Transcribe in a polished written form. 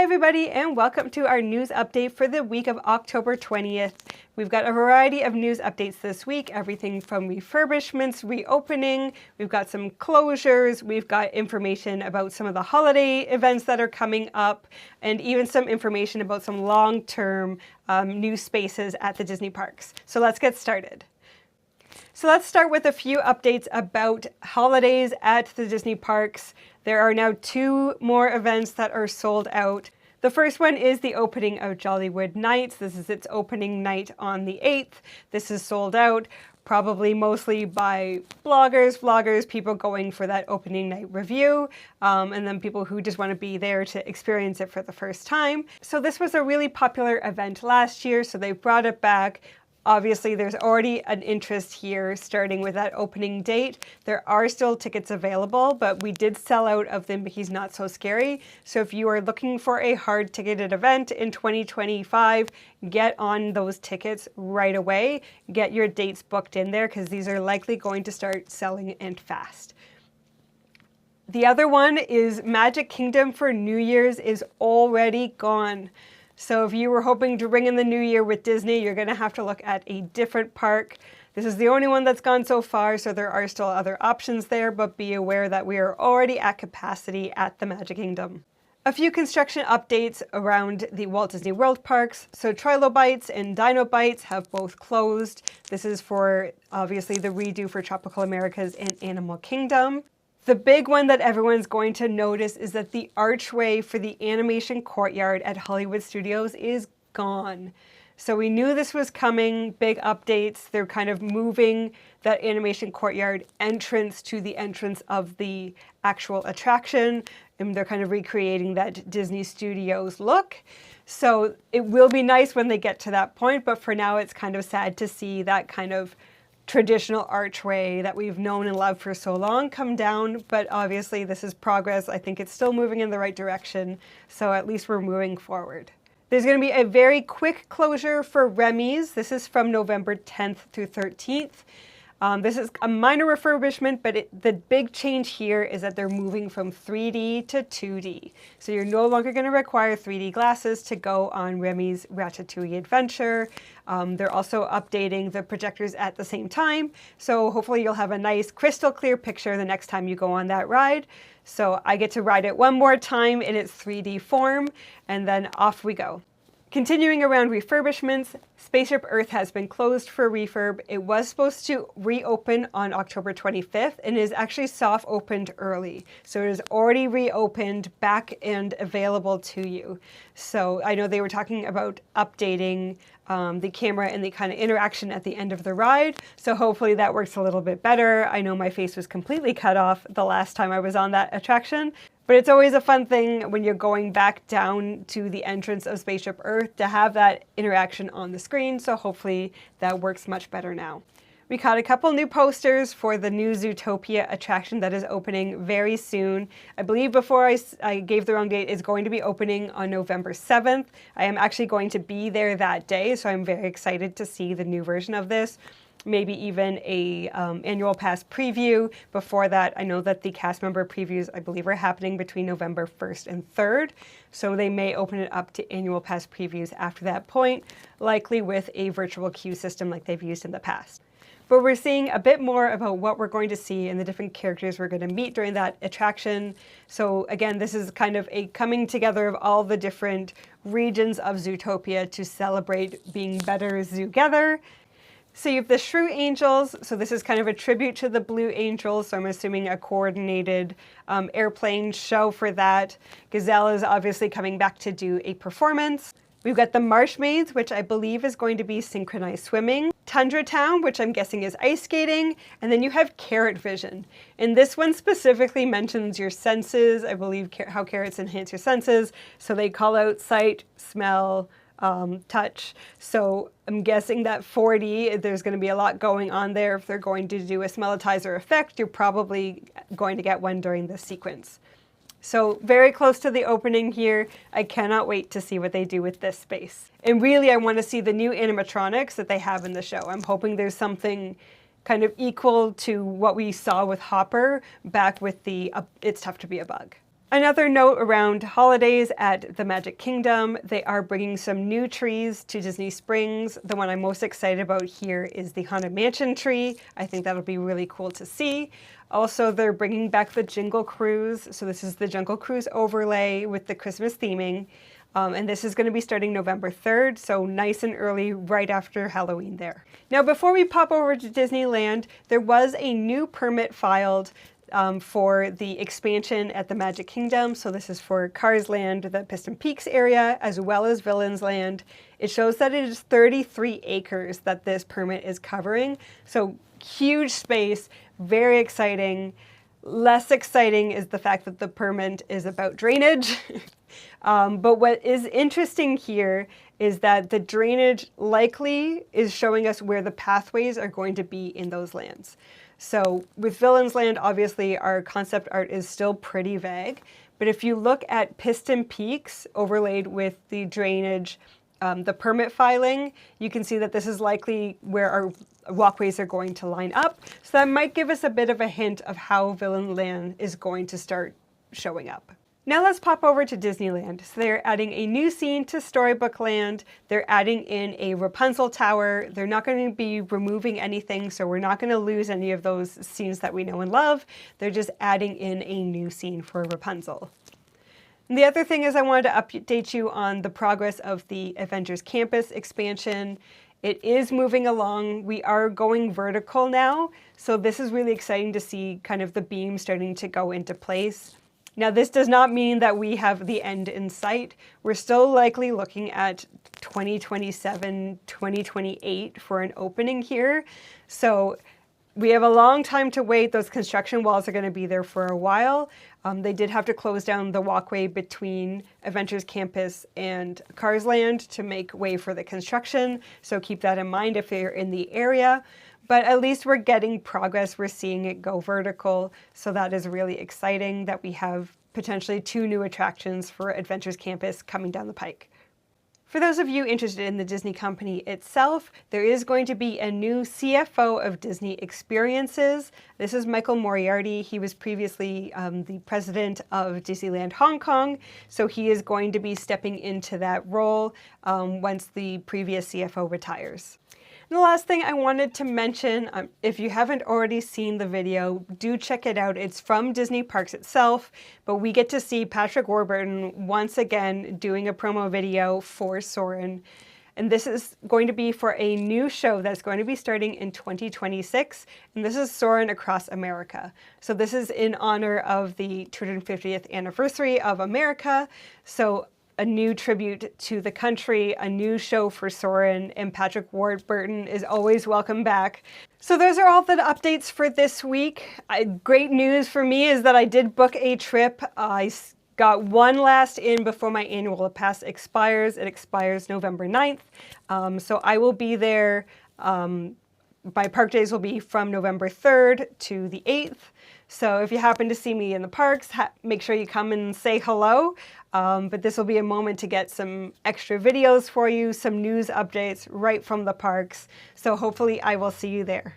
Hi everybody and welcome to our news update for the week of October 20th. We've got a variety of news updates this week, everything from refurbishments, reopening, we've got some closures, we've got information about some of the holiday events that are coming up, and even some information about some long-term new spaces at the Disney parks. So let's get started. So let's start with a few updates about holidays at the Disney parks. There are now 2 more events that are sold out. The first one is the opening of Jollywood Nights. This is its opening night on the 8th. This is sold out, probably mostly by bloggers, vloggers, people going for that opening night review, and then people who just want to be there to experience it for the first time. So this was a really popular event last year, so they brought it back. Obviously, there's already an interest here starting with that opening date. There are still tickets available, but we did sell out of the Mickey's Not So Scary. So if you are looking for a hard ticketed event in 2025, get on those tickets right away. Get your dates booked in there because these are likely going to start selling and fast. The other one is Magic Kingdom for New Year's is already gone. So if you were hoping to ring in the new year with Disney, you're going to have to look at a different park. This is the only one that's gone so far, so there are still other options there, but be aware that we are already at capacity at the Magic Kingdom. A few construction updates around the Walt Disney World parks. So Trilo Bites and Dino Bites have both closed. This is for obviously the redo for Tropical Americas and Animal Kingdom. The big one that everyone's going to notice is that the archway for the animation courtyard at Hollywood Studios is gone. So we knew this was coming, big updates. They're kind of moving that animation courtyard entrance to the entrance of the actual attraction, and they're kind of recreating that Disney Studios look. So it will be nice when they get to that point, but for now it's kind of sad to see that kind of traditional archway that we've known and loved for so long come down, but obviously this is progress. I think it's still moving in the right direction, so at least we're moving forward. There's going to be a very quick closure for Remy's. This is from November 10th through 13th. This is a minor refurbishment, but the big change here is that they're moving from 3D to 2D. So you're no longer going to require 3D glasses to go on Remy's Ratatouille adventure. They're also updating the projectors at the same time. So hopefully you'll have a nice crystal clear picture the next time you go on that ride. So I get to ride it one more time in its 3D form, and then off we go. Continuing around refurbishments, Spaceship Earth has been closed for refurb. It was supposed to reopen on October 25th and is actually soft opened early. So it is already reopened, back and available to you. So I know they were talking about updating the camera and the kind of interaction at the end of the ride. So hopefully that works a little bit better. I know my face was completely cut off the last time I was on that attraction. But it's always a fun thing when you're going back down to the entrance of Spaceship Earth to have that interaction on the screen, so hopefully that works much better now. We caught a couple new posters for the new Zootopia attraction that is opening very soon. I believe before I gave the wrong date, it's going to be opening on November 7th. I am actually going to be there that day, so I'm very excited to see the new version of this. Maybe even a annual pass preview. Before that, I know that the cast member previews, I believe, are happening between November 1st and 3rd. So they may open it up to annual pass previews after that point, likely with a virtual queue system like they've used in the past. But we're seeing a bit more about what we're going to see and the different characters we're going to meet during that attraction. So again, this is kind of a coming together of all the different regions of Zootopia to celebrate being better Zoogether. So you have the Shrew Angels, so this is kind of a tribute to the Blue Angels, so I'm assuming a coordinated airplane show for that. Gazelle is obviously coming back to do a performance. We've got the Marsh Maids, which I believe is going to be synchronized swimming. Tundra Town, which I'm guessing is ice skating. And then you have Carrot Vision. And this one specifically mentions your senses, I believe how carrots enhance your senses. So they call out sight, smell, touch. So I'm guessing that 4D, there's going to be a lot going on there. If they're going to do a smellitizer effect, you're probably going to get one during this sequence. So very close to the opening here. I cannot wait to see what they do with this space. And really, I want to see the new animatronics that they have in the show. I'm hoping there's something kind of equal to what we saw with Hopper back with the It's Tough to Be a Bug. Another note around holidays at the Magic Kingdom, they are bringing some new trees to Disney Springs. The one I'm most excited about here is the Haunted Mansion tree. I think that'll be really cool to see. Also, they're bringing back the Jingle Cruise. So this is the Jungle Cruise overlay with the Christmas theming. And this is going to be starting November 3rd, so nice and early, right after Halloween there. Now, before we pop over to Disneyland, there was a new permit filed for the expansion at the Magic Kingdom. So this is for Carsland, the Piston Peaks area, as well as Villainsland. It shows that it is 33 acres that this permit is covering. So huge space, very exciting. Less exciting is the fact that the permit is about drainage. But what is interesting here is that the drainage likely is showing us where the pathways are going to be in those lands. So with Villainsland, obviously our concept art is still pretty vague, but if you look at Piston Peaks overlaid with the drainage, the permit filing, you can see that this is likely where our walkways are going to line up. So that might give us a bit of a hint of how Villainsland is going to start showing up. Now let's pop over to Disneyland. So they're adding a new scene to Storybook Land. They're adding in a Rapunzel tower. They're not going to be removing anything, so we're not going to lose any of those scenes that we know and love. They're just adding in a new scene for Rapunzel. And the other thing is I wanted to update you on the progress of the Avengers Campus expansion. It is moving along. We are going vertical now, so this is really exciting to see kind of the beam starting to go into place. Now, this does not mean that we have the end in sight. We're still likely looking at 2027, 2028 for an opening here. So we have a long time to wait. Those construction walls are going to be there for a while. They did have to close down the walkway between Avengers Campus and Carsland to make way for the construction. So keep that in mind if you're in the area. But at least we're getting progress. We're seeing it go vertical. So that is really exciting that we have potentially 2 new attractions for Adventures Campus coming down the pike. For those of you interested in the Disney company itself, there is going to be a new CFO of Disney Experiences. This is Michael Moriarty. He was previously the president of Disneyland Hong Kong. So he is going to be stepping into that role once the previous CFO retires. And the last thing I wanted to mention, if you haven't already seen the video, do check it out. It's from Disney Parks itself, but we get to see Patrick Warburton once again doing a promo video for Soarin. And this is going to be for a new show that's going to be starting in 2026, and this is Soarin' Across America. So this is in honor of the 250th anniversary of America. So a new tribute to the country, a new show for Soarin', and Patrick Warburton is always welcome back. So those are all the updates for this week. Great news for me is that I did book a trip. I got one last in before my annual pass expires. It expires November 9th. So I will be there. My park days will be from November 3rd to the 8th. So if you happen to see me in the parks, make sure you come and say hello. But this will be a moment to get some extra videos for you, some news updates right from the parks. So hopefully I will see you there.